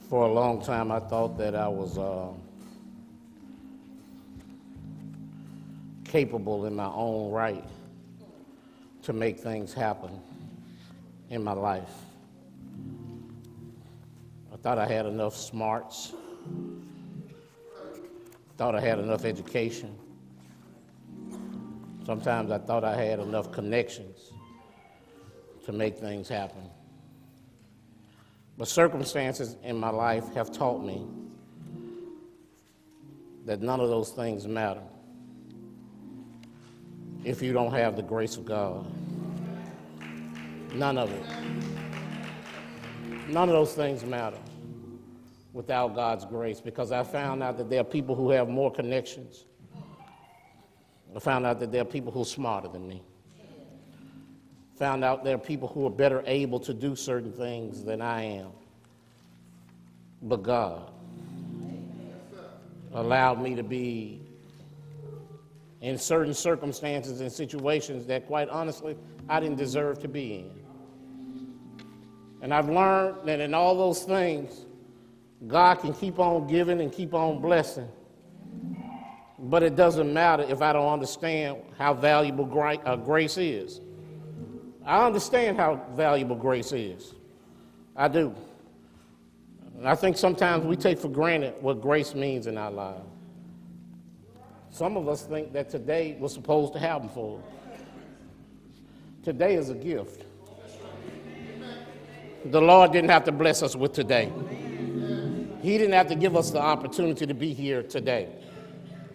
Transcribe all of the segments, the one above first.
For a long time, I thought that I was capable in my own right to make things happen in my life. I thought I had enough smarts, thought I had enough education. Sometimes I thought I had enough connections to make things happen. But circumstances in my life have taught me that none of those things matter if you don't have the grace of God. None of it. None of those things matter without God's grace, because I found out that there are people who have more connections. I found out that there are people who are smarter than me. Found out there are people who are better able to do certain things than I am. But God allowed me to be in certain circumstances and situations that, quite honestly, I didn't deserve to be in. And I've learned that in all those things, God can keep on giving and keep on blessing. But it doesn't matter if I don't understand how valuable grace is. I understand how valuable grace is. I do. And I think sometimes we take for granted what grace means in our lives. Some of us think that today was supposed to happen for us. Today is a gift. The Lord didn't have to bless us with today. He didn't have to give us the opportunity to be here today.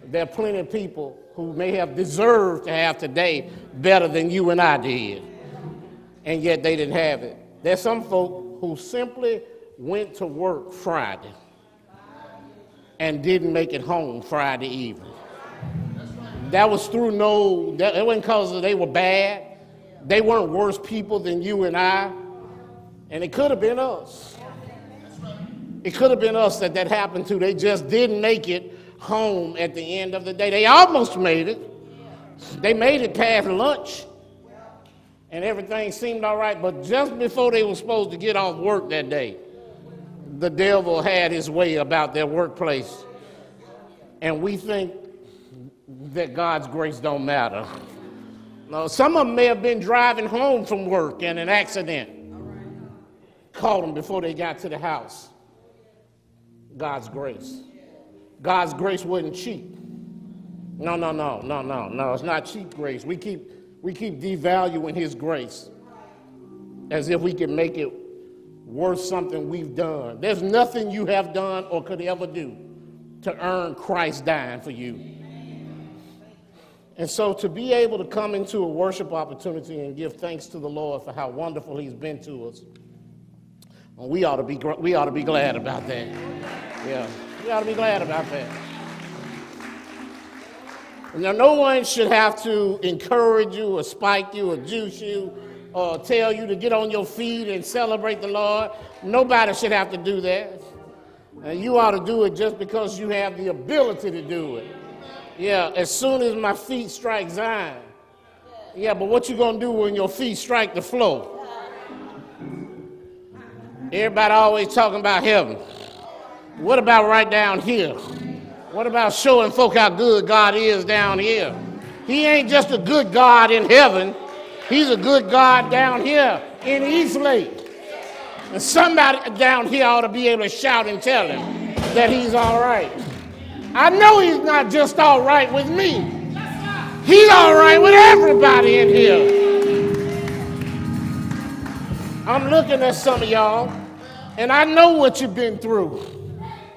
There are plenty of people who may have deserved to have today better than you and I did, and yet they didn't have it. There's some folk who simply went to work Friday and didn't make it home Friday evening. That was through it wasn't because they were bad. They weren't worse people than you and I, and it could have been us. It could have been us that happened to. They just didn't make it home at the end of the day. They almost made it. They made it past lunch, and everything seemed all right, but just before they were supposed to get off work that day, the devil had his way about their workplace. And we think that God's grace don't matter. No, some of them may have been driving home from work and an accident caught them before they got to the house. God's grace. God's grace wasn't cheap. No, it's not cheap grace. We keep devaluing his grace as if we can make it worth something we've done. There's nothing you have done or could ever do to earn Christ dying for you. And so to be able to come into a worship opportunity and give thanks to the Lord for how wonderful he's been to us, we ought to be glad about that. Yeah, we ought to be glad about that. Now, no one should have to encourage you or spike you or juice you or tell you to get on your feet and celebrate the Lord. Nobody should have to do that. You ought to do it just because you have the ability to do it. Yeah, as soon as my feet strike Zion. Yeah, but what you gonna do when your feet strike the floor? Everybody always talking about heaven. What about right down here? What about showing folk how good God is down here? He ain't just a good God in heaven. He's a good God down here in Eastlake. And somebody down here ought to be able to shout and tell him that he's all right. I know he's not just all right with me. He's all right with everybody in here. I'm looking at some of y'all, and I know what you've been through.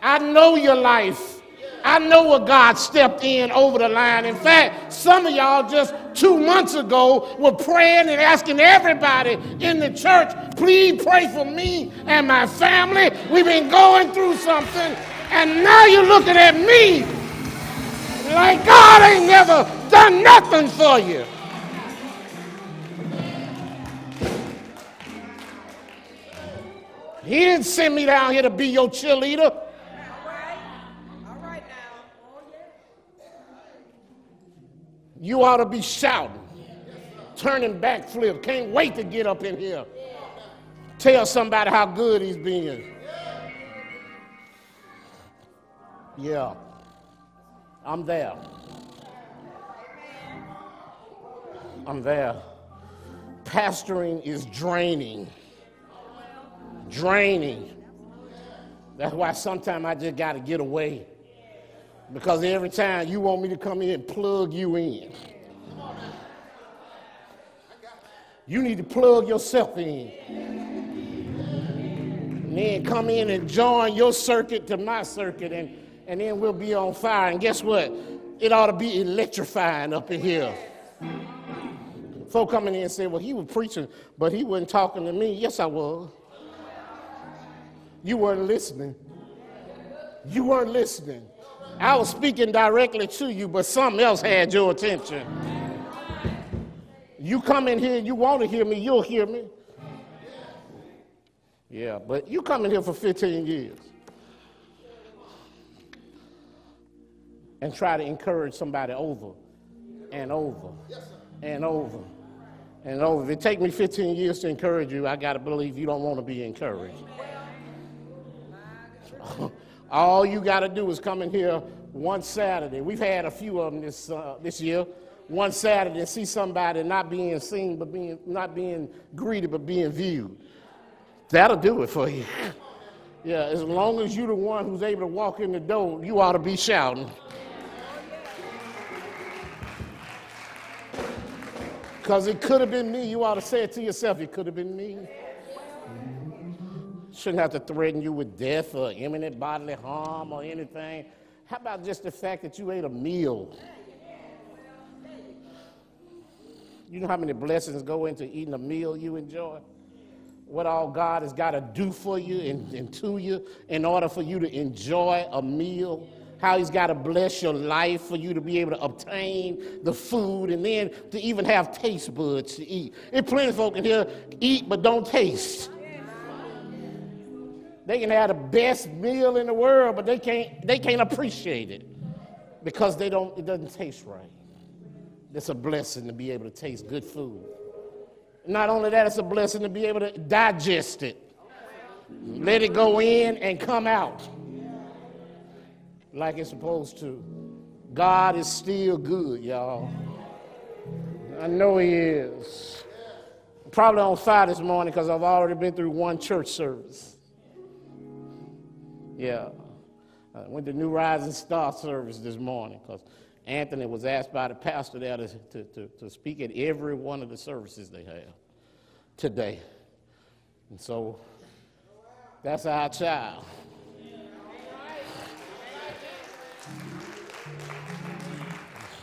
I know your life. I know what God stepped in over the line. In fact, some of y'all just 2 months ago were praying and asking everybody in the church, please pray for me and my family. We've been going through something, and now you're looking at me like God ain't never done nothing for you. He didn't send me down here to be your cheerleader. You ought to be shouting, turning backflip. Can't wait to get up in here. Tell somebody how good he's been. Yeah, I'm there. I'm there. Pastoring is draining. Draining. That's why sometimes I just got to get away. Because every time you want me to come in and plug you in. You need to plug yourself in. And then come in and join your circuit to my circuit, and then we'll be on fire. And guess what? It ought to be electrifying up in here. Folk coming in and say, well, he was preaching, but he wasn't talking to me. Yes, I was. You weren't listening. You weren't listening. I was speaking directly to you, but something else had your attention. You come in here, you want to hear me, you'll hear me. Yeah, but you come in here for 15 years and try to encourage somebody over and over and over and over. If it takes me 15 years to encourage you, I got to believe you don't want to be encouraged. All you got to do is come in here one Saturday. We've had a few of them this year. One Saturday and see somebody not being seen, but not being greeted, but being viewed. That'll do it for you. Yeah, as long as you're the one who's able to walk in the door, you ought to be shouting. Because it could have been me. You ought to say it to yourself. It could have been me. Shouldn't have to threaten you with death or imminent bodily harm or anything. How about just the fact that you ate a meal? You know how many blessings go into eating a meal you enjoy? What all God has got to do for you and to you in order for you to enjoy a meal. How he's got to bless your life for you to be able to obtain the food and then to even have taste buds to eat. There's plenty of folk in here eat but don't taste. They can have the best meal in the world, but they can't appreciate it because it doesn't taste right. It's a blessing to be able to taste good food. Not only that, it's a blessing to be able to digest it. Let it go in and come out like it's supposed to. God is still good, y'all. I know he is. I'm probably on fire this morning because I've already been through one church service. Yeah. I went to New Rising Star service this morning because Anthony was asked by the pastor there to speak at every one of the services they have today. And so that's our child.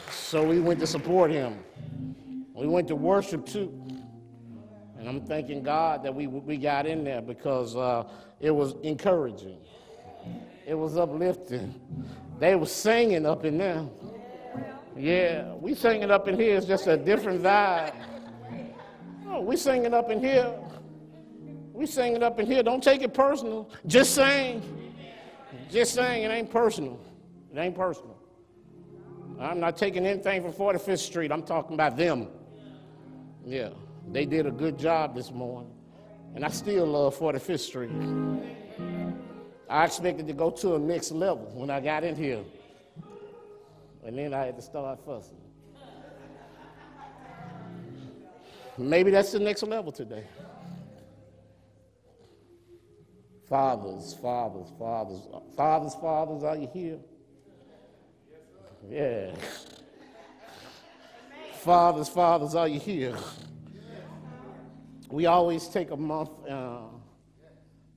So we went to support him. We went to worship too. And I'm thanking God that we got in there because it was encouraging. It was uplifting. They were singing up in there. Yeah, we singing up in here. It's just a different vibe. Oh, we singing up in here. We singing up in here. Don't take it personal. Just sing. Just sing. It ain't personal. It ain't personal. I'm not taking anything from 45th Street. I'm talking about them. Yeah, they did a good job this morning. And I still love 45th Street. I expected to go to a next level when I got in here. And then I had to start fussing. Maybe that's the next level today. Fathers, are you here? Yeah. Fathers, are you here? We always take a month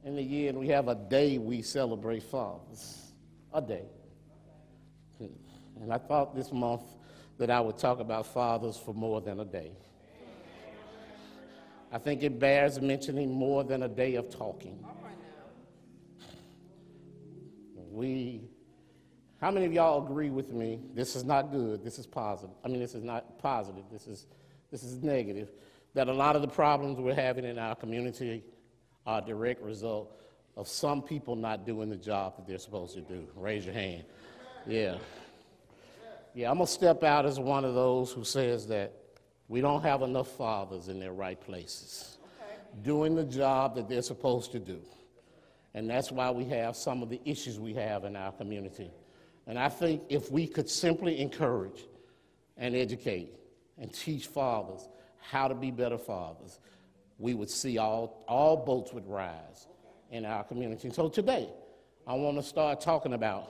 in the year and we have a day we celebrate fathers. A day. And I thought this month that I would talk about fathers for more than a day. I think it bears mentioning more than a day of talking. How many of y'all agree with me? This is not good. This is positive. I mean, this is not positive. This is negative. That a lot of the problems we're having in our community are a direct result of some people not doing the job that they're supposed to do. Raise your hand. Yeah. Yeah, I'm going to step out as one of those who says that we don't have enough fathers in their right places doing the job that they're supposed to do. And that's why we have some of the issues we have in our community. And I think if we could simply encourage and educate and teach fathers how to be better fathers, we would see all boats would rise in our community. So today, I want to start talking about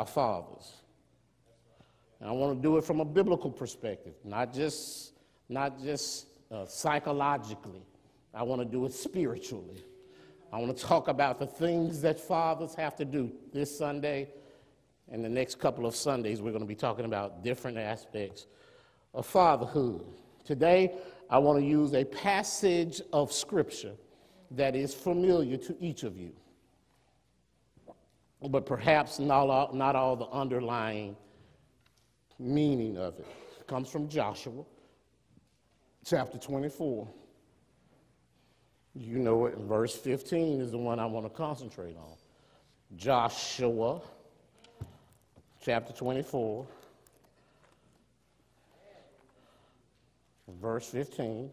fathers. And I want to do it from a biblical perspective, not just psychologically. I want to do it spiritually. I want to talk about the things that fathers have to do this Sunday and the next couple of Sundays. We're going to be talking about different aspects of fatherhood. Today, I want to use a passage of Scripture that is familiar to each of you, but perhaps not all the underlying meaning of it. It comes from Joshua, chapter 24. You know it, verse 15 is the one I want to concentrate on. Joshua, chapter 24, verse 15.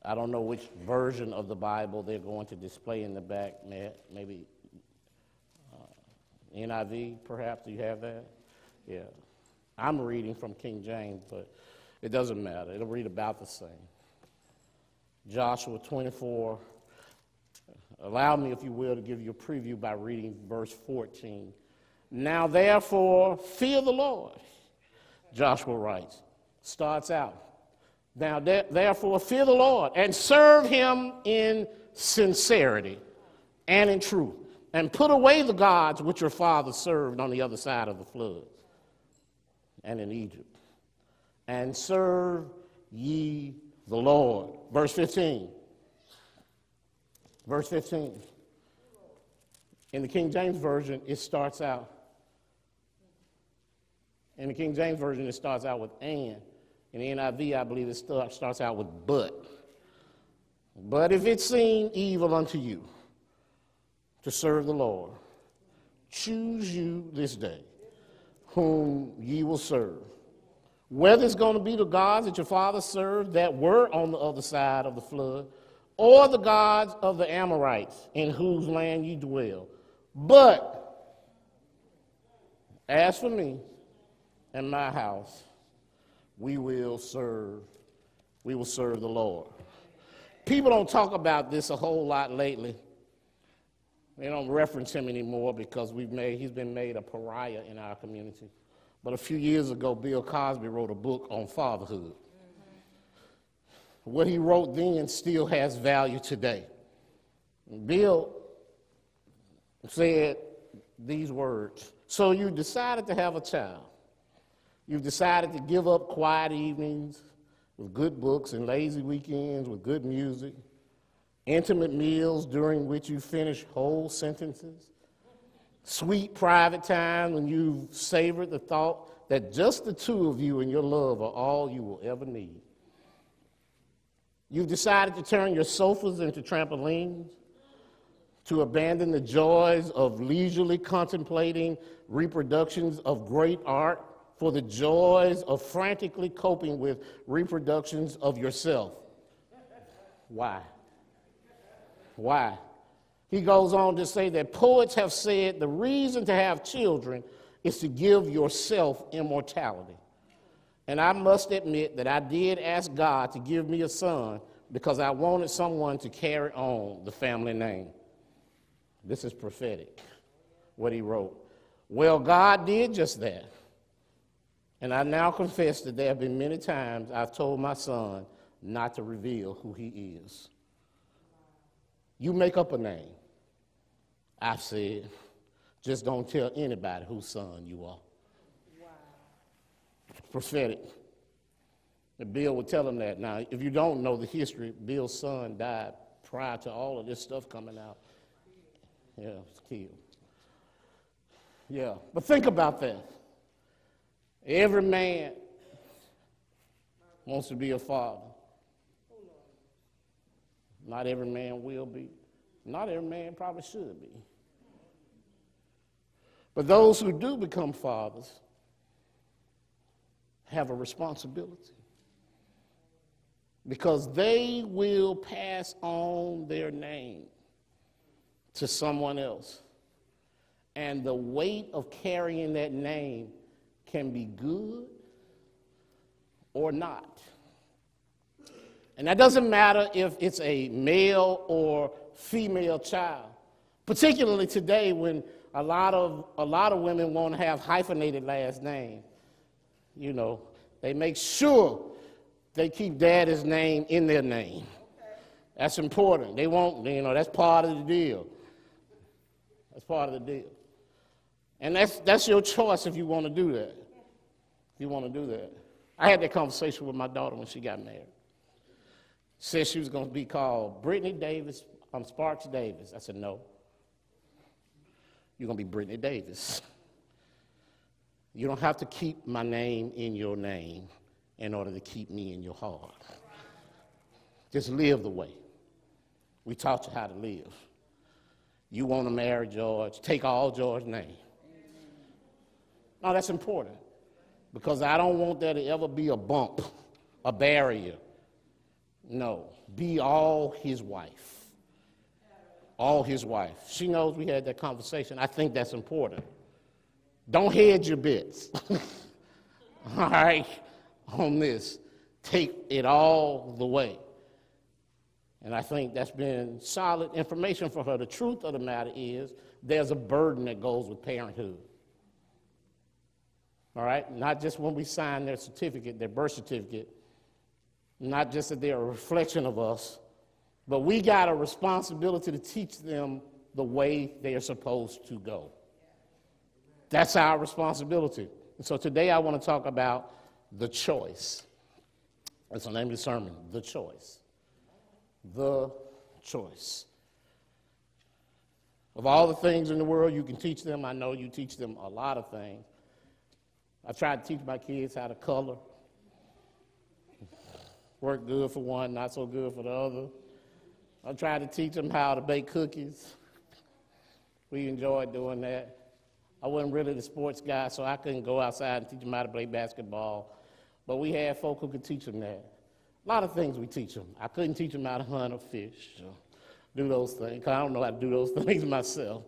I don't know which version of the Bible they're going to display in the back. Maybe NIV, perhaps. Do you have that? Yeah. I'm reading from King James, but it doesn't matter. It'll read about the same. Joshua 24. Allow me, if you will, to give you a preview by reading verse 14. Now, therefore, fear the Lord, Joshua writes. Starts out. Now, therefore, fear the Lord and serve him in sincerity and in truth, and put away the gods which your fathers served on the other side of the flood and in Egypt, and serve ye the Lord. Verse 15. Verse 15. In the King James Version, it starts out. In the King James Version, it starts out with and. In the NIV, I believe it starts out with but. But if it seem evil unto you to serve the Lord, choose you this day whom ye will serve. Whether it's going to be the gods that your fathers served that were on the other side of the flood, or the gods of the Amorites in whose land ye dwell. But as for me and my house, we will serve the Lord. People don't talk about this a whole lot lately. They don't reference him anymore because he's been made a pariah in our community. But a few years ago, Bill Cosby wrote a book on fatherhood. What he wrote then still has value today. Bill said these words: so you decided to have a child. You've decided to give up quiet evenings with good books and lazy weekends with good music, intimate meals during which you finish whole sentences, sweet private time when you've savored the thought that just the two of you and your love are all you will ever need. You've decided to turn your sofas into trampolines, to abandon the joys of leisurely contemplating reproductions of great art for the joys of frantically coping with reproductions of yourself. Why? Why? He goes on to say that poets have said the reason to have children is to give yourself immortality. And I must admit that I did ask God to give me a son because I wanted someone to carry on the family name. This is prophetic, what he wrote. Well, God did just that. And I now confess that there have been many times I've told my son not to reveal who he is. You make up a name. I've said, just don't tell anybody whose son you are. Wow. Prophetic. And Bill would tell him that. Now, if you don't know the history, Bill's son died prior to all of this stuff coming out. Yeah, it was killed. Yeah, but think about that. Every man wants to be a father. Not every man will be. Not every man probably should be. But those who do become fathers have a responsibility. because they will pass on their name to someone else. And the weight of carrying that name can be good or not. And that doesn't matter if it's a male or female child, particularly today when a lot of women want to have hyphenated last names. You know, they make sure they keep daddy's name in their name. That's important. They won't, that's part of the deal. That's part of the deal. And that's your choice if you want to do that. If you want to do that. I had that conversation with my daughter when she got married. Said she was going to be called Brittany Davis, Sparks Davis. I said, no. You're going to be Brittany Davis. You don't have to keep my name in your name in order to keep me in your heart. Just live the way. We taught you how to live. You want to marry George, take all George's name. No, that's important because I don't want there to ever be a bump, a barrier. No, be all his wife. All his wife. She knows we had that conversation. I think that's important. Don't hedge your bets. All right, on this. Take it all the way. And I think that's been solid information for her. The truth of the matter is there's a burden that goes with parenthood. All right? Not just when we sign their certificate, their birth certificate, not just that they're a reflection of us, but we got a responsibility to teach them the way they are supposed to go. That's our responsibility. And so today I want to talk about the choice. That's the name of the sermon, the choice. The choice. Of all the things in the world you can teach them, I know you teach them a lot of things. I try to teach my kids how to color. Work good for one, not so good for the other. I try to teach them how to bake cookies. We enjoyed doing that. I wasn't really the sports guy, so I couldn't go outside and teach them how to play basketball. But we had folk who could teach them that. A lot of things we teach them. I couldn't teach them how to hunt or fish or do those things, because I don't know how to do those things myself.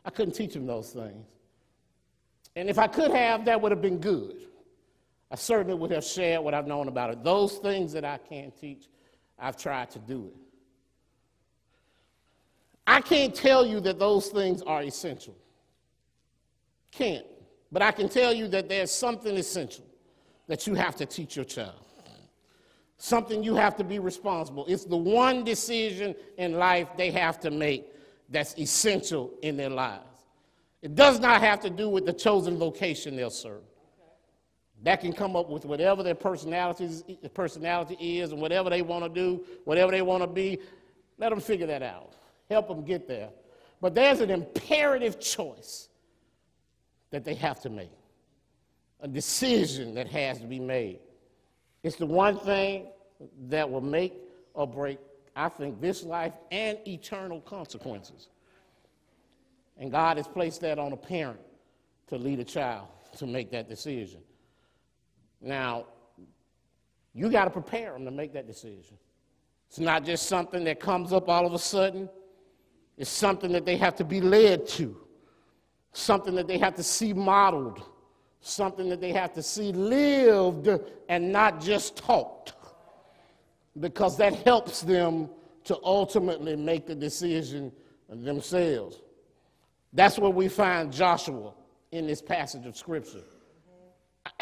I couldn't teach them those things. And if I could have, that would have been good. I certainly would have shared what I've known about it. Those things that I can't teach, I've tried to do it. I can't tell you that those things are essential. Can't. But I can tell you that there's something essential that you have to teach your child. Something you have to be responsible. It's the one decision in life they have to make that's essential in their lives. It does not have to do with the chosen vocation they'll serve. That can come up with whatever their personality is and whatever they want to do, whatever they want to be. Let them figure that out. Help them get there. But there's an imperative choice that they have to make, a decision that has to be made. It's the one thing that will make or break, I think, this life and eternal consequences. And God has placed that on a parent to lead a child to make that decision. Now, you got to prepare them to make that decision. It's not just something that comes up all of a sudden. It's something that they have to be led to, something that they have to see modeled, something that they have to see lived and not just taught, because that helps them to ultimately make the decision themselves. That's where we find Joshua in this passage of Scripture.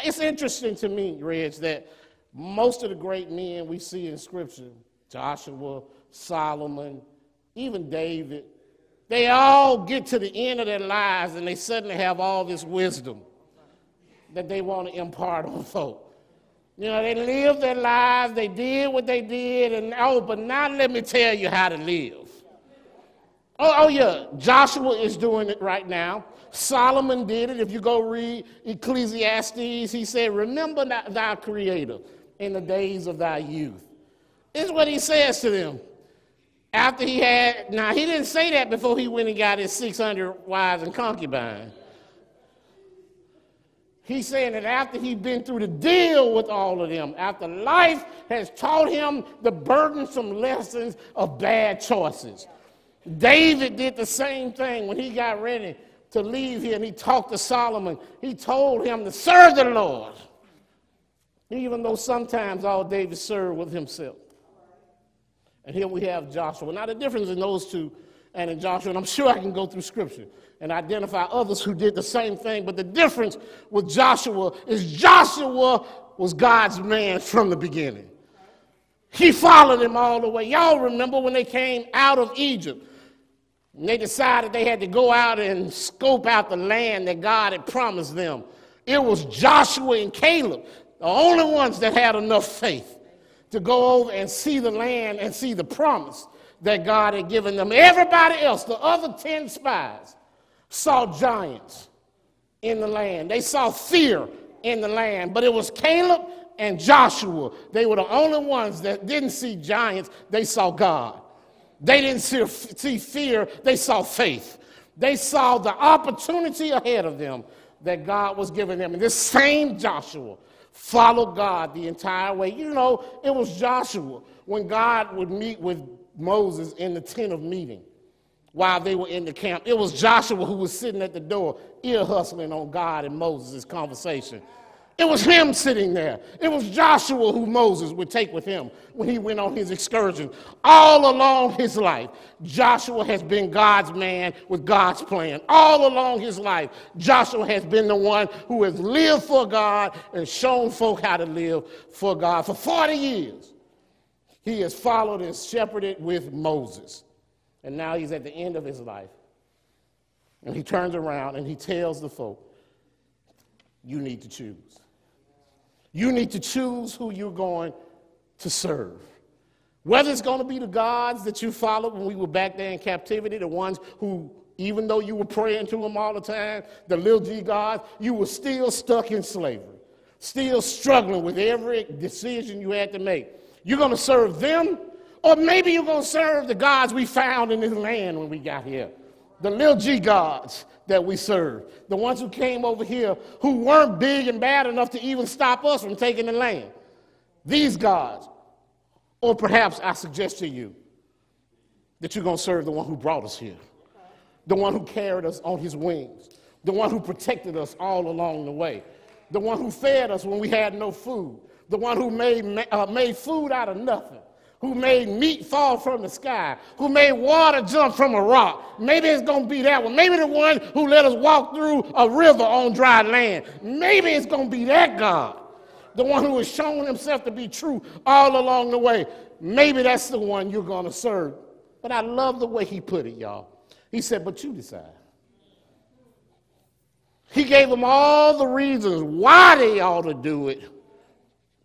It's interesting to me, Reg, that most of the great men we see in Scripture, Joshua, Solomon, even David, they all get to the end of their lives and they suddenly have all this wisdom that they want to impart on folk. You know, they lived their lives, they did what they did, and but now let me tell you how to live. Oh yeah, Joshua is doing it right now. Solomon did it. If you go read Ecclesiastes, he said, remember thy Creator in the days of thy youth. This is what he says to them. After he didn't say that before he went and got his 600 wives and concubines. He's saying that after he's been through the deal with all of them, after life has taught him the burdensome lessons of bad choices. David did the same thing when he got ready to leave here and he talked to Solomon. He told him to serve the Lord, even though sometimes all David served was himself. And here we have Joshua. Now the difference in those two and in Joshua, and I'm sure I can go through Scripture and identify others who did the same thing, but the difference with Joshua is Joshua was God's man from the beginning. He followed him all the way. Y'all remember when they came out of Egypt, and they decided they had to go out and scope out the land that God had promised them. It was Joshua and Caleb, the only ones that had enough faith to go over and see the land and see the promise that God had given them. Everybody else, the other 10 spies, saw giants in the land. They saw fear in the land, but it was Caleb and Joshua. They were the only ones that didn't see giants. They saw God. They didn't see fear. They saw faith. They saw the opportunity ahead of them that God was giving them. And this same Joshua followed God the entire way. You know, it was Joshua when God would meet with Moses in the tent of meeting while they were in the camp. It was Joshua who was sitting at the door, ear hustling on God and Moses' conversation. It was him sitting there. It was Joshua who Moses would take with him when he went on his excursion. All along his life, Joshua has been God's man with God's plan. All along his life, Joshua has been the one who has lived for God and shown folk how to live for God. For 40 years, he has followed and shepherded with Moses. And now he's at the end of his life. And he turns around and he tells the folk, you need to choose. You need to choose who you're going to serve. Whether it's going to be the gods that you followed when we were back there in captivity, the ones who, even though you were praying to them all the time, the little g gods, you were still stuck in slavery, still struggling with every decision you had to make. You're going to serve them, or maybe you're going to serve the gods we found in this land when we got here. The little g gods that we serve. The ones who came over here who weren't big and bad enough to even stop us from taking the land. These gods. Or perhaps I suggest to you that you're going to serve the one who brought us here. The one who carried us on his wings. The one who protected us all along the way. The one who fed us when we had no food. The one who made food out of nothing. Who made meat fall from the sky, who made water jump from a rock. Maybe it's going to be that one. Maybe the one who let us walk through a river on dry land. Maybe it's going to be that God, the one who has shown himself to be true all along the way. Maybe that's the one you're going to serve. But I love the way he put it, y'all. He said, but you decide. He gave them all the reasons why they ought to do it,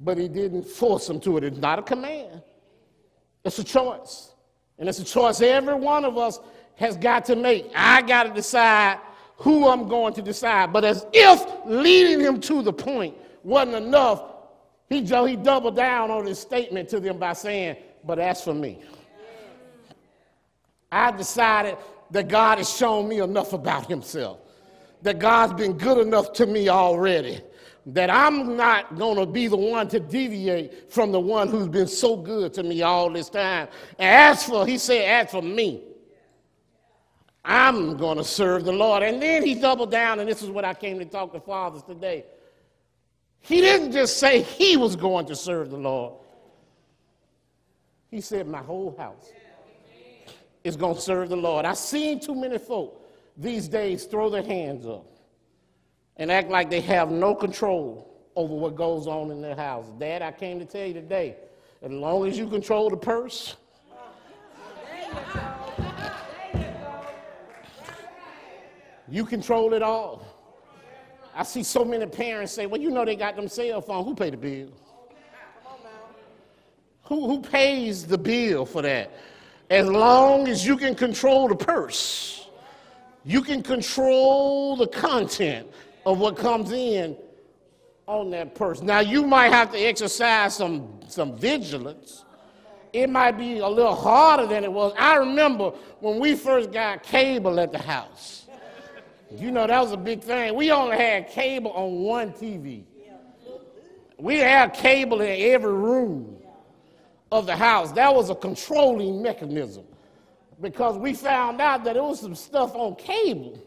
but he didn't force them to it. It's not a command. It's a choice. And it's a choice every one of us has got to make. I got to decide who I'm going to decide. But as if leading him to the point wasn't enough, he doubled down on his statement to them by saying, but as for me, I decided that God has shown me enough about himself, that God's been good enough to me already, that I'm not going to be the one to deviate from the one who's been so good to me all this time. And he said, as for me, I'm going to serve the Lord. And then he doubled down, and this is what I came to talk to fathers today. He didn't just say he was going to serve the Lord. He said, my whole house is going to serve the Lord. I've seen too many folk these days throw their hands up and act like they have no control over what goes on in their house. Dad, I came to tell you today, as long as you control the purse, you control it all. I see so many parents say, well, you know they got them cell phones. Who pay the bill? Who pays the bill for that? As long as you can control the purse, you can control the content of what comes in on that purse. Now, you might have to exercise some vigilance. It might be a little harder than it was. I remember when we first got cable at the house. You know, that was a big thing. We only had cable on one TV. We had cable in every room of the house. That was a controlling mechanism because we found out that there was some stuff on cable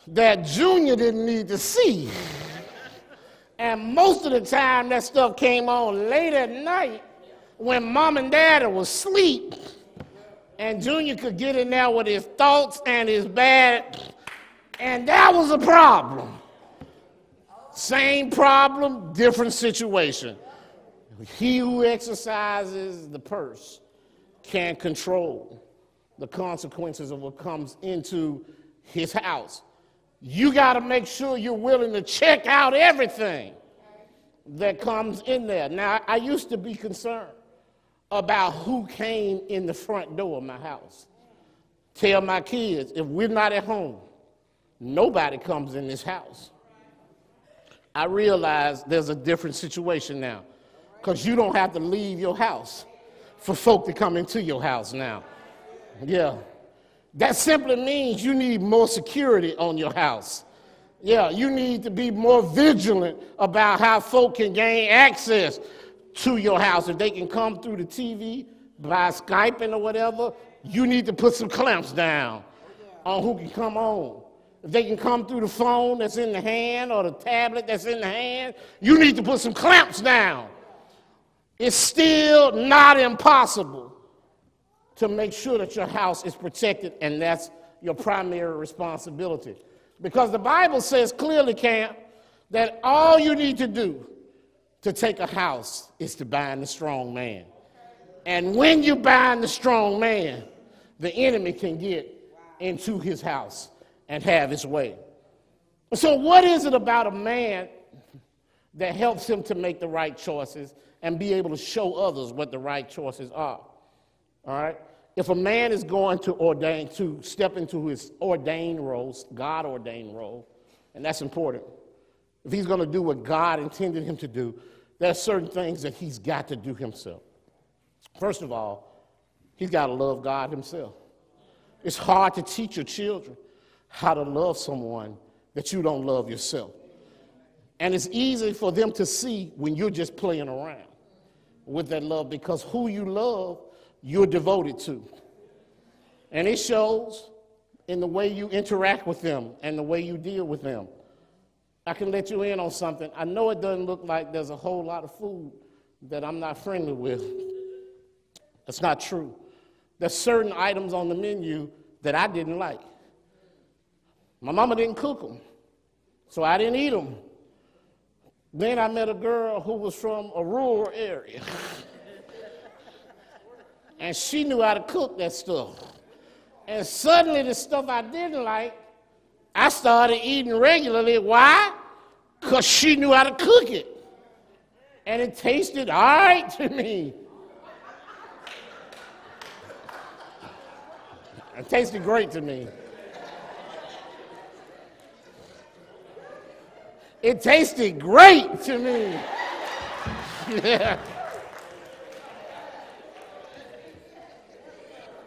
that Junior didn't need to see. And most of the time that stuff came on late at night when Mom and Dad was asleep and Junior could get in there with his thoughts and his bad, and that was a problem. Same problem, different situation. He who exercises the purse can control the consequences of what comes into his house. You got to make sure you're willing to check out everything that comes in there. Now, I used to be concerned about who came in the front door of my house. Tell my kids, if we're not at home, nobody comes in this house. I realize there's a different situation now because you don't have to leave your house for folk to come into your house now. Yeah. That simply means you need more security on your house. Yeah, you need to be more vigilant about how folk can gain access to your house. If they can come through the TV, by Skyping or whatever, you need to put some clamps down on who can come on. If they can come through the phone that's in the hand or the tablet that's in the hand, you need to put some clamps down. It's still not impossible to make sure that your house is protected, and that's your primary responsibility. Because the Bible says clearly, Camp, that all you need to do to take a house is to bind the strong man. And when you bind the strong man, the enemy can get into his house and have his way. So what is it about a man that helps him to make the right choices and be able to show others what the right choices are? All right? If a man is going to step into his ordained role, God-ordained role, and that's important, if he's going to do what God intended him to do, there are certain things that he's got to do himself. First of all, he's got to love God himself. It's hard to teach your children how to love someone that you don't love yourself. And it's easy for them to see when you're just playing around with that love because who you love, you're devoted to. And it shows in the way you interact with them and the way you deal with them. I can let you in on something. I know it doesn't look like there's a whole lot of food that I'm not friendly with. That's not true. There's certain items on the menu that I didn't like. My mama didn't cook them, so I didn't eat them. Then I met a girl who was from a rural area. And she knew how to cook that stuff. And suddenly the stuff I didn't like, I started eating regularly. Why? Because she knew how to cook it. And it tasted all right to me. It tasted great to me. It tasted great to me. Yeah.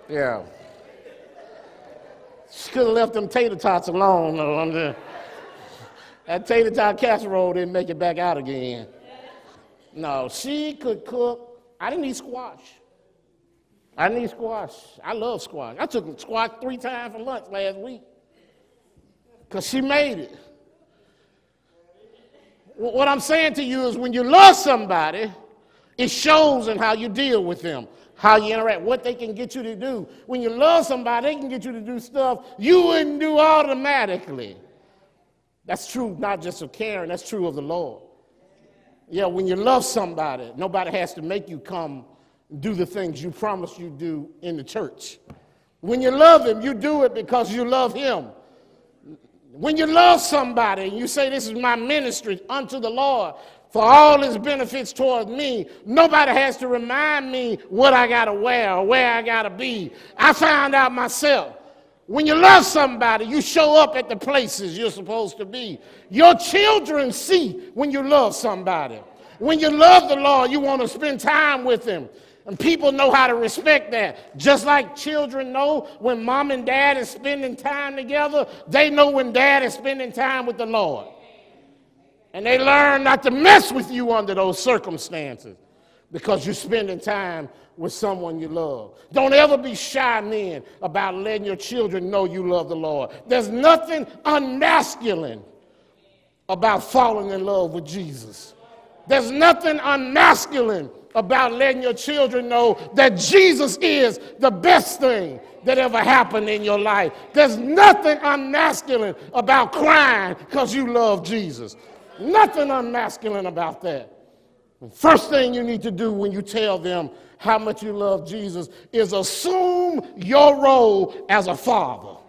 Yeah. She could have left them tater tots alone, though. That tater tot casserole didn't make it back out again. No, she could cook. I didn't eat squash. I love squash. I took squash 3 times for lunch last week because she made it. What I'm saying to you is when you love somebody, it shows in how you deal with them, how you interact, what they can get you to do. When you love somebody, they can get you to do stuff you wouldn't do automatically. That's true not just of Karen, that's true of the Lord. Yeah, when you love somebody, nobody has to make you come do the things you promised you do in the church. When you love him, you do it because you love him. When you love somebody and you say, this is my ministry unto the Lord for all his benefits toward me, nobody has to remind me what I got to wear or where I got to be. I found out myself. When you love somebody, you show up at the places you're supposed to be. Your children see when you love somebody. When you love the Lord, you want to spend time with him. And people know how to respect that. Just like children know when mom and dad is spending time together, they know when dad is spending time with the Lord. And they learn not to mess with you under those circumstances because you're spending time with someone you love. Don't ever be shy, men, about letting your children know you love the Lord. There's nothing unmasculine about falling in love with Jesus. There's nothing unmasculine about letting your children know that Jesus is the best thing that ever happened in your life. There's nothing unmasculine about crying because you love Jesus. Nothing unmasculine about that. The first thing you need to do when you tell them how much you love Jesus is assume your role as a father.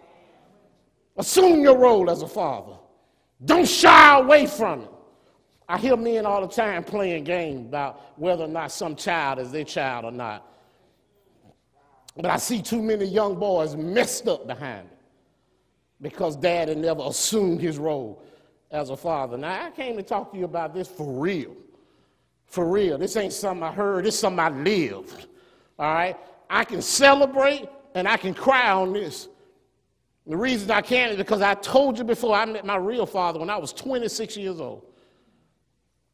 Assume your role as a father. Don't shy away from it. I hear men all the time playing games about whether or not some child is their child or not. But I see too many young boys messed up behind it because dad had never assumed his role as a father. Now, I came to talk to you about this for real. For real. This ain't something I heard. This is something I lived. All right? I can celebrate and I can cry on this. The reason I can is because I told you before I met my real father when I was 26 years old.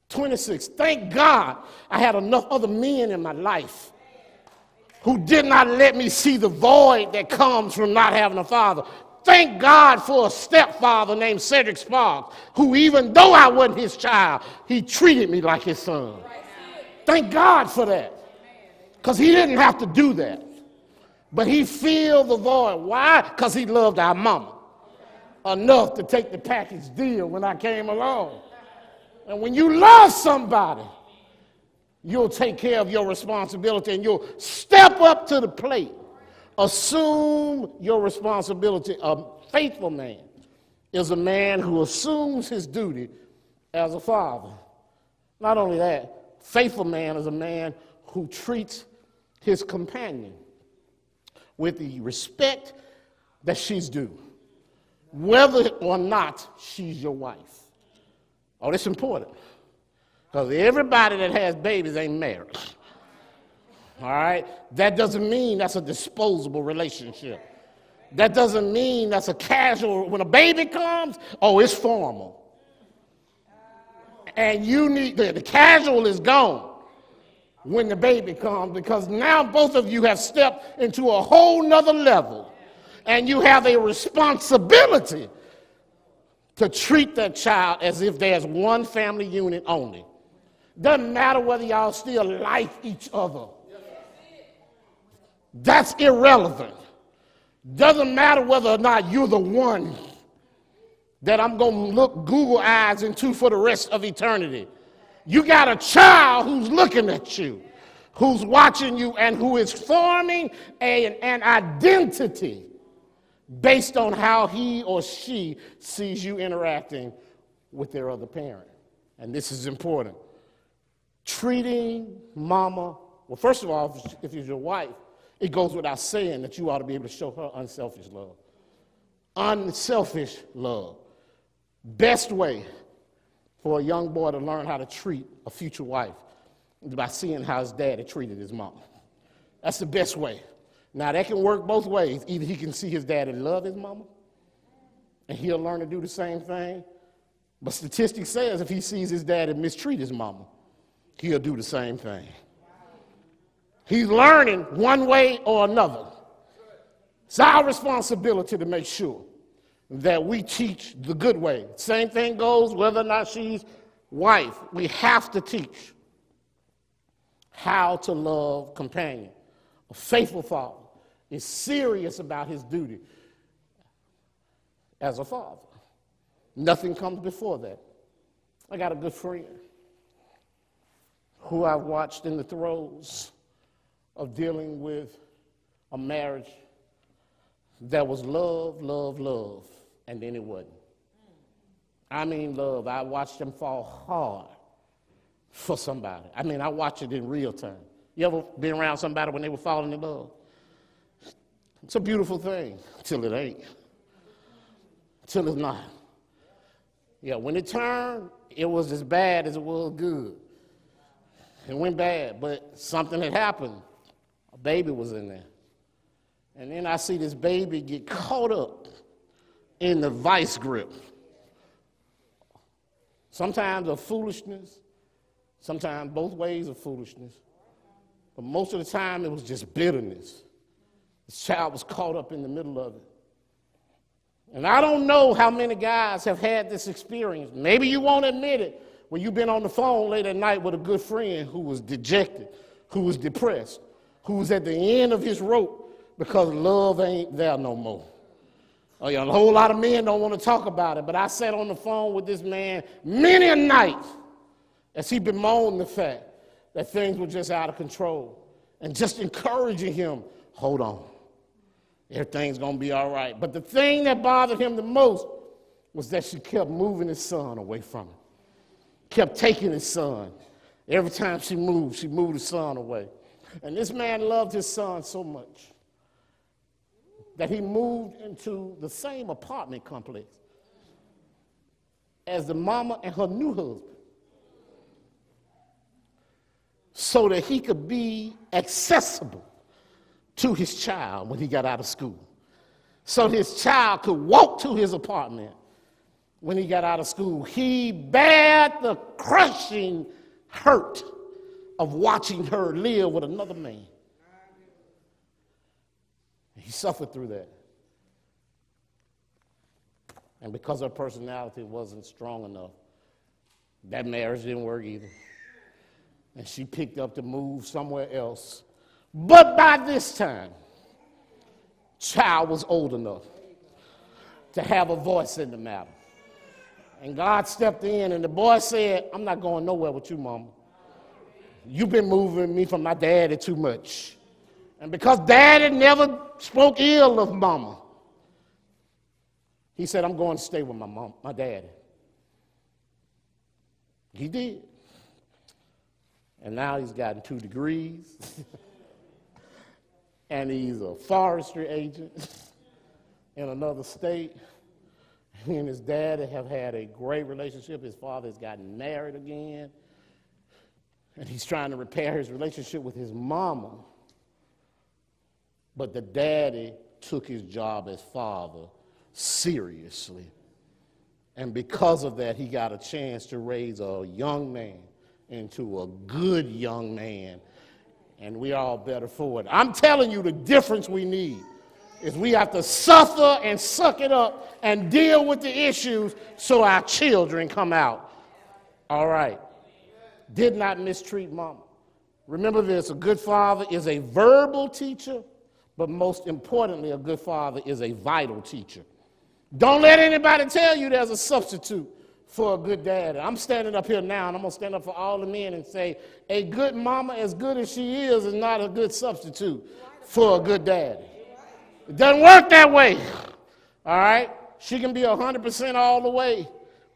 26. Thank God I had enough other men in my life who did not let me see the void that comes from not having a father. Thank God for a stepfather named Cedric Sparks, who even though I wasn't his child, he treated me like his son. Thank God for that. Because he didn't have to do that. But he filled the void. Why? Because he loved our mama enough to take the package deal when I came along. And when you love somebody, you'll take care of your responsibility and you'll step up to the plate. Assume your responsibility. A faithful man is a man who assumes his duty as a father. Not only that, faithful man is a man who treats his companion with the respect that she's due, whether or not she's your wife. Oh, that's important, because everybody that has babies ain't married. All right? That doesn't mean that's a disposable relationship. That doesn't mean that's a casual, when a baby comes, oh, it's formal. And you need, the casual is gone when the baby comes, because now both of you have stepped into a whole nother level, and you have a responsibility to treat that child as if there's one family unit only. Doesn't matter whether y'all still like each other. That's irrelevant. Doesn't matter whether or not you're the one that I'm going to look Google eyes into for the rest of eternity. You got a child who's looking at you, who's watching you, and who is forming an identity based on how he or she sees you interacting with their other parent. And this is important. Treating mama, well, first of all, if it's your wife, it goes without saying that you ought to be able to show her unselfish love. Unselfish love. Best way for a young boy to learn how to treat a future wife is by seeing how his daddy treated his mom. That's the best way. Now, that can work both ways. Either he can see his daddy love his mama, and he'll learn to do the same thing. But statistics says if he sees his daddy mistreat his mama, he'll do the same thing. He's learning one way or another. It's our responsibility to make sure that we teach the good way. Same thing goes whether or not she's wife. We have to teach how to love companion. A faithful father is serious about his duty as a father. Nothing comes before that. I got a good friend who I've watched in the throes of dealing with a marriage that was love, love, love, and then it wasn't. I mean love. I watched them fall hard for somebody. I mean, I watched it in real time. You ever been around somebody when they were falling in love? It's a beautiful thing till it ain't, till it's not. Yeah, when it turned, it was as bad as it was good. It went bad, but something had happened A baby was in there. And then I see this baby get caught up in the vice grip. Sometimes of foolishness, sometimes both ways of foolishness. But most of the time it was just bitterness. This child was caught up in the middle of it. And I don't know how many guys have had this experience. Maybe you won't admit it when you've been on the phone late at night with a good friend who was dejected, who was depressed, who was at the end of his rope because love ain't there no more. Oh, yeah, a whole lot of men don't want to talk about it, but I sat on the phone with this man many a night as he bemoaned the fact that things were just out of control and just encouraging him, hold on, everything's going to be all right. But the thing that bothered him the most was that she kept moving his son away from him, kept taking his son. Every time she moved his son away. And this man loved his son so much that he moved into the same apartment complex as the mama and her new husband so that he could be accessible to his child when he got out of school, so his child could walk to his apartment when he got out of school. He bared the crushing hurt of watching her live with another man. He suffered through that. And because her personality wasn't strong enough, that marriage didn't work either. And she picked up to move somewhere else. But by this time, child was old enough to have a voice in the matter. And God stepped in, and the boy said, I'm not going nowhere with you, Mama. You've been moving me from my daddy too much. And because daddy never spoke ill of Mama, he said, I'm going to stay with my daddy. He did. And now he's gotten 2 degrees. And he's a forestry agent in another state. He and his daddy have had a great relationship. His father has gotten married again. And he's trying to repair his relationship with his mama. But the daddy took his job as father seriously. And because of that, he got a chance to raise a young man into a good young man. And we all better for it. I'm telling you, the difference we need is we have to suffer and suck it up and deal with the issues so our children come out all right. Did not mistreat Mama. Remember this, a good father is a verbal teacher, but most importantly, a good father is a vital teacher. Don't let anybody tell you there's a substitute for a good dad. I'm standing up here now, and I'm going to stand up for all the men and say, a good mama, as good as she is not a good substitute for a good daddy. It doesn't work that way, all right? She can be 100% all the way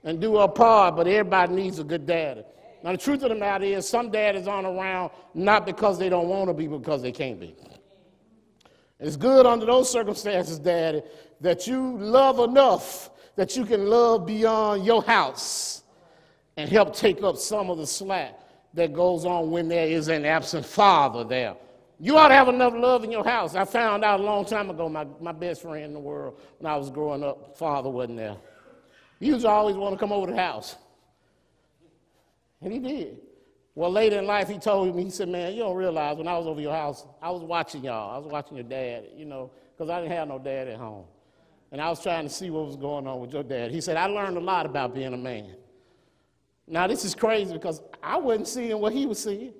and do her part, but everybody needs a good daddy. Now, the truth of the matter is some daddies aren't around not because they don't want to be, but because they can't be. It's good under those circumstances, Daddy, that you love enough that you can love beyond your house and help take up some of the slack that goes on when there is an absent father there. You ought to have enough love in your house. I found out a long time ago, my best friend in the world, when I was growing up, father wasn't there. He used to always want to come over to the house. And he did. Well, later in life, he told me, he said, man, you don't realize when I was over your house, I was watching y'all. I was watching your dad, because I didn't have no dad at home. And I was trying to see what was going on with your dad. He said, I learned a lot about being a man. Now, this is crazy because I wasn't seeing what he was seeing.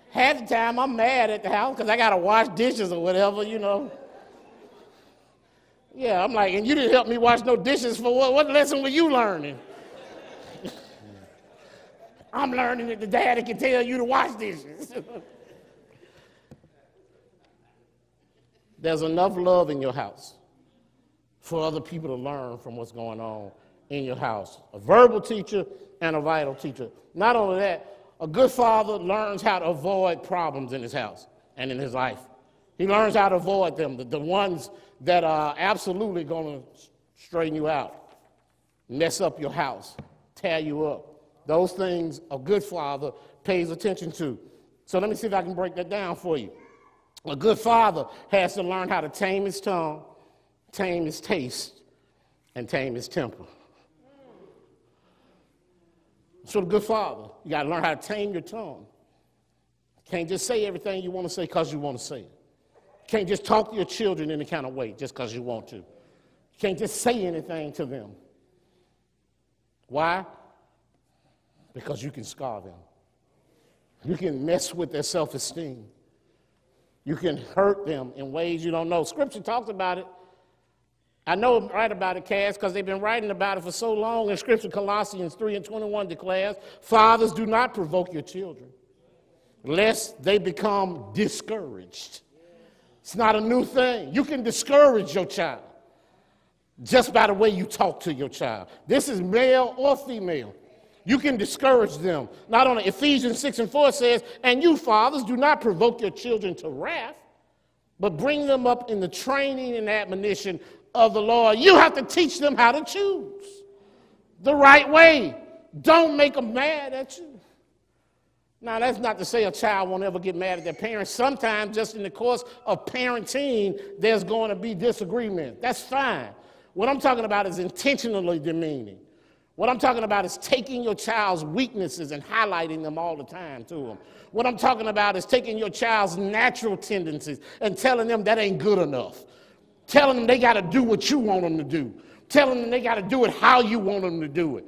Half the time, I'm mad at the house because I got to wash dishes or whatever, Yeah, I'm like, and you didn't help me wash no dishes for what? What lesson were you learning? I'm learning that the daddy can tell you to wash dishes. There's enough love in your house for other people to learn from what's going on in your house. A verbal teacher and a vital teacher. Not only that, a good father learns how to avoid problems in his house and in his life. He learns how to avoid them, the ones that are absolutely going to straighten you out, mess up your house, tear you up. Those things a good father pays attention to. So let me see if I can break that down for you. A good father has to learn how to tame his tongue, tame his taste, and tame his temper. So a good father, you got to learn how to tame your tongue. Can't just say everything you want to say because you want to say it. Can't just talk to your children in any kind of way just because you want to. Can't just say anything to them. Why? Because you can scar them. You can mess with their self-esteem. You can hurt them in ways you don't know. Scripture talks about it. I know right about it, Cass, because they've been writing about it for so long. In Scripture, Colossians 3:21 declares, fathers, do not provoke your children, lest they become discouraged. It's not a new thing. You can discourage your child just by the way you talk to your child. This is male or female. You can discourage them. Not only Ephesians 6:4 says, and you fathers, do not provoke your children to wrath, but bring them up in the training and admonition of the Lord. You have to teach them how to choose the right way. Don't make them mad at you. Now, that's not to say a child won't ever get mad at their parents. Sometimes, just in the course of parenting, there's going to be disagreement. That's fine. What I'm talking about is intentionally demeaning. What I'm talking about is taking your child's weaknesses and highlighting them all the time to them. What I'm talking about is taking your child's natural tendencies and telling them that ain't good enough. Telling them they got to do what you want them to do. Telling them they got to do it how you want them to do it.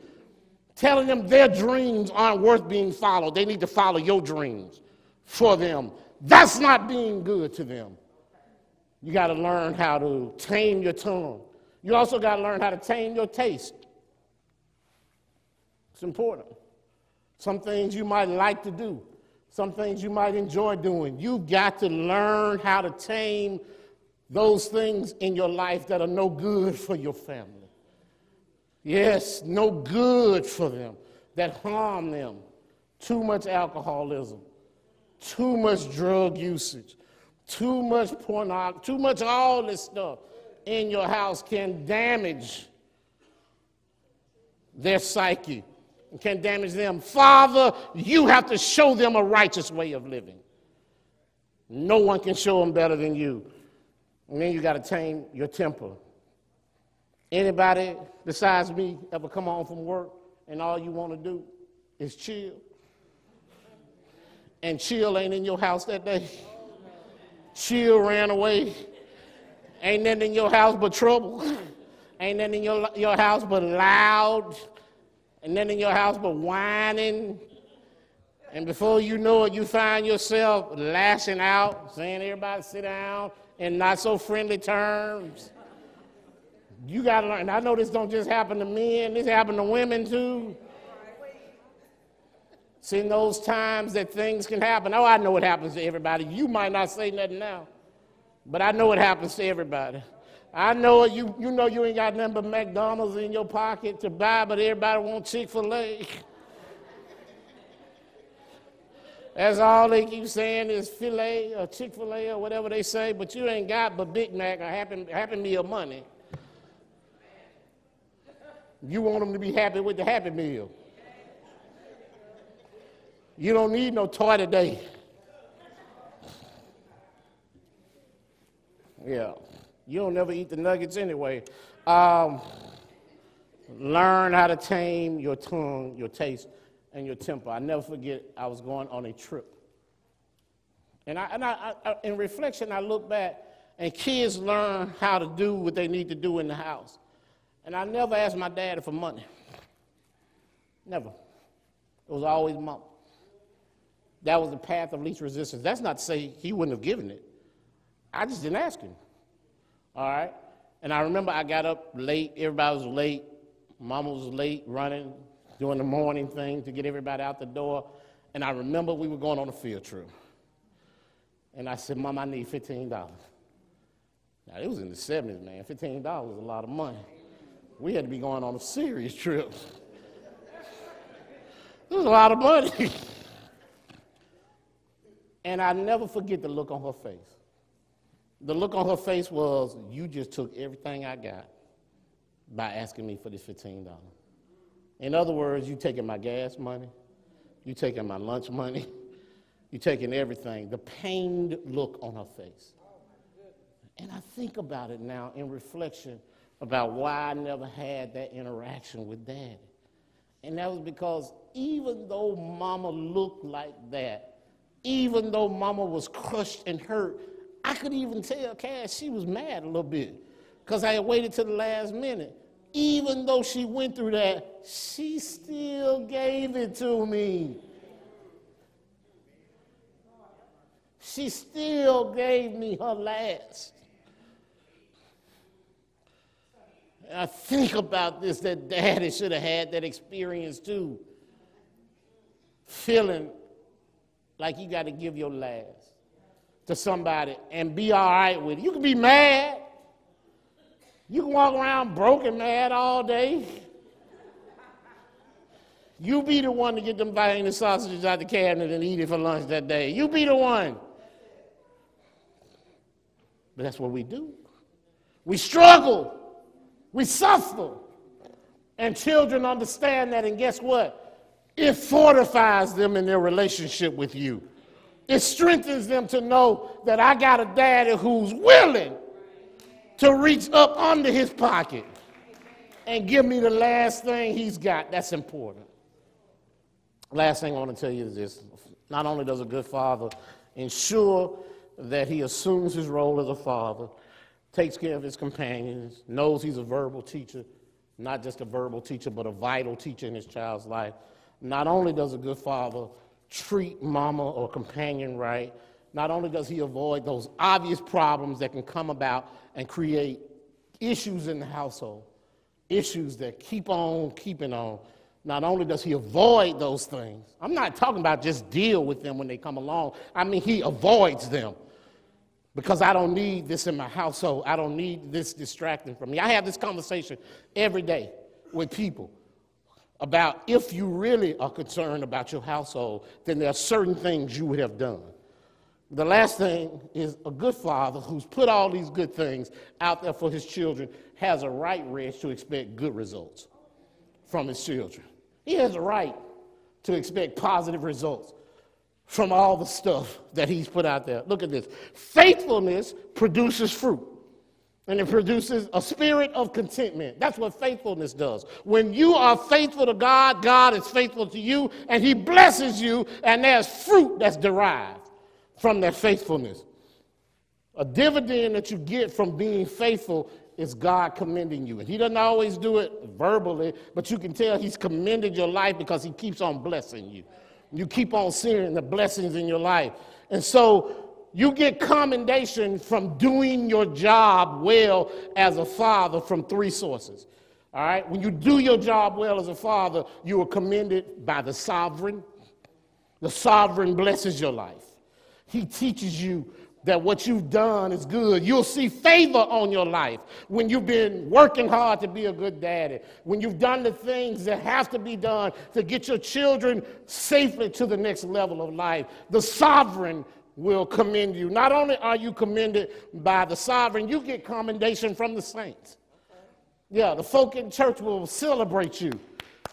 Telling them their dreams aren't worth being followed. They need to follow your dreams for them. That's not being good to them. You got to learn how to tame your tongue. You also got to learn how to tame your taste. It's important. Some things you might like to do. Some things you might enjoy doing. You've got to learn how to tame those things in your life that are no good for your family. Yes, no good for them, that harm them. Too much alcoholism, too much drug usage, too much pornography, too much all this stuff in your house can damage their psyche, can damage them. Father, you have to show them a righteous way of living. No one can show them better than you. And then you got to tame your temper. Anybody besides me ever come home from work and all you want to do is chill? And chill ain't in your house that day. Chill ran away. Ain't nothing in your house but trouble. Ain't nothing in your house but loud. Ain't nothing in your house but whining. And before you know it, you find yourself lashing out, saying everybody sit down in not so friendly terms. You got to learn. And I know this don't just happen to men. This happen to women too. It's in those times that things can happen. Oh, I know what happens to everybody. You might not say nothing now, but I know what happens to everybody. I know you know you ain't got nothing but McDonald's in your pocket to buy, but everybody wants Chick-fil-A. That's all they keep saying is filet or Chick-fil-A or whatever they say, but you ain't got but Big Mac or Happy Meal money. You want them to be happy with the Happy Meal. You don't need no toy today. Yeah, you don't never eat the nuggets anyway. Learn how to tame your tongue, your taste, and your temper. I never forget, I was going on a trip. And I in reflection, I look back, and kids learn how to do what they need to do in the house. And I never asked my daddy for money. Never. It was always mom. That was the path of least resistance. That's not to say he wouldn't have given it. I just didn't ask him. All right? And I remember I got up late. Everybody was late. Mama was late running, doing the morning thing to get everybody out the door. And I remember we were going on a field trip. And I said, Mom, I need $15. Now, it was in the 70s, man. $15 was a lot of money. We had to be going on a serious trip. It was a lot of money. And I never forget the look on her face. The look on her face was, you just took everything I got by asking me for this $15. In other words, you taking my gas money, You taking my lunch money. You taking everything. The pained look on her face. And I think about it now in reflection about why I never had that interaction with Daddy. And that was because even though Mama looked like that, even though Mama was crushed and hurt, I could even tell Cass she was mad a little bit because I had waited till the last minute. Even though she went through that, she still gave it to me. She still gave me her last. And I think about this, that Daddy should have had that experience too. Feeling like you got to give your last to somebody and be all right with it. You can be mad. You can walk around broken mad all day. You be the one to get them Vienna sausages out the cabinet and eat it for lunch that day. You be the one. But that's what we do. We struggle. We suffer. And children understand that, and guess what? It fortifies them in their relationship with you. It strengthens them to know that I got a daddy who's willing to reach up under his pocket and give me the last thing he's got. That's important. Last thing I want to tell you is this. Not only does a good father ensure that he assumes his role as a father, takes care of his companions, knows he's a verbal teacher, not just a verbal teacher, but a vital teacher in his child's life. Not only does a good father treat mama or companion right, not only does he avoid those obvious problems that can come about and create issues in the household, issues that keep on keeping on, not only does he avoid those things, I'm not talking about just deal with them when they come along. I mean, he avoids them. Because I don't need this in my household. I don't need this distracting from me. I have this conversation every day with people about if you really are concerned about your household, then there are certain things you would have done. The last thing is a good father who's put all these good things out there for his children has a right, Reg, to expect good results from his children. He has a right to expect positive results from all the stuff that he's put out there. Look at this. Faithfulness produces fruit, and it produces a spirit of contentment. That's what faithfulness does. When you are faithful to God, God is faithful to you, and he blesses you, and there's fruit that's derived from that faithfulness. A dividend that you get from being faithful is God commending you. And he doesn't always do it verbally, but you can tell he's commended your life because he keeps on blessing you. You keep on seeing the blessings in your life. And so you get commendation from doing your job well as a father from three sources. All right? When you do your job well as a father, you are commended by the sovereign. The sovereign blesses your life. He teaches you that what you've done is good. You'll see favor on your life when you've been working hard to be a good daddy, when you've done the things that have to be done to get your children safely to the next level of life. The sovereign will commend you. Not only are you commended by the sovereign, you get commendation from the saints. Yeah, the folk in church will celebrate you.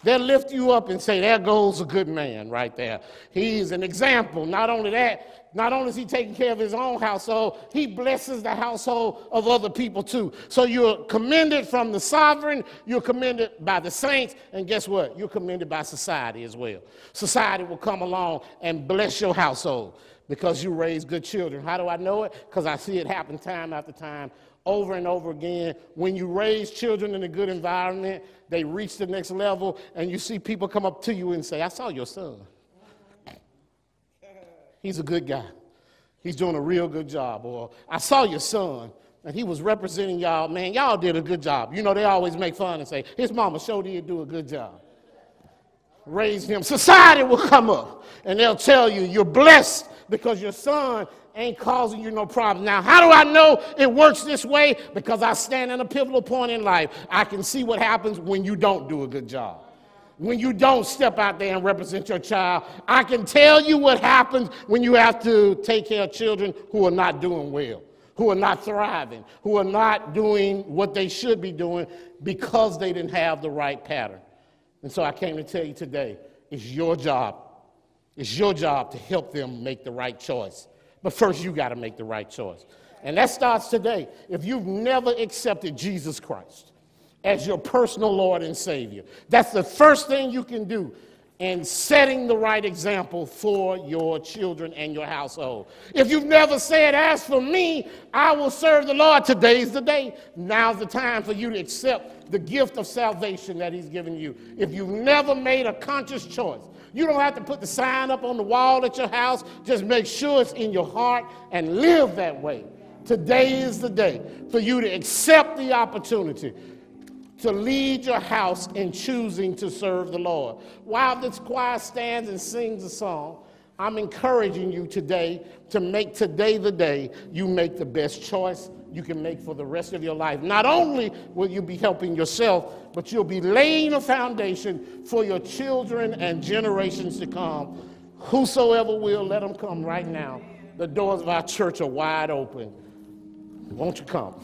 They'll lift you up and say, there goes a good man right there. He's an example. Not only that, not only is he taking care of his own household, he blesses the household of other people too. So you're commended from the sovereign, you're commended by the saints, and guess what? You're commended by society as well. Society will come along and bless your household because you raise good children. How do I know it? Because I see it happen time after time, over and over again. When you raise children in a good environment, they reach the next level, and you see people come up to you and say, I saw your son. He's a good guy. He's doing a real good job. Or I saw your son, and he was representing y'all. Man, y'all did a good job. You know, they always make fun and say, his mama sure did do a good job. Raise him. Society will come up, and they'll tell you you're blessed because your son ain't causing you no problem. Now, how do I know it works this way? Because I stand at a pivotal point in life. I can see what happens when you don't do a good job. When you don't step out there and represent your child. I can tell you what happens when you have to take care of children who are not doing well, who are not thriving, who are not doing what they should be doing because they didn't have the right pattern. And so I came to tell you today, it's your job It's your job to help them make the right choice. But first, you got to make the right choice. And that starts today. If you've never accepted Jesus Christ as your personal Lord and Savior, that's the first thing you can do in setting the right example for your children and your household. If you've never said, as for me, I will serve the Lord, today's the day. Now's the time for you to accept the gift of salvation that he's given you. If you've never made a conscious choice, you don't have to put the sign up on the wall at your house. Just make sure it's in your heart and live that way. Today is the day for you to accept the opportunity to lead your house in choosing to serve the Lord. While this choir stands and sings a song, I'm encouraging you today to make today the day you make the best choice you can make for the rest of your life. Not only will you be helping yourself, but you'll be laying a foundation for your children and generations to come. Whosoever will, let them come right now. The doors of our church are wide open. Won't you come?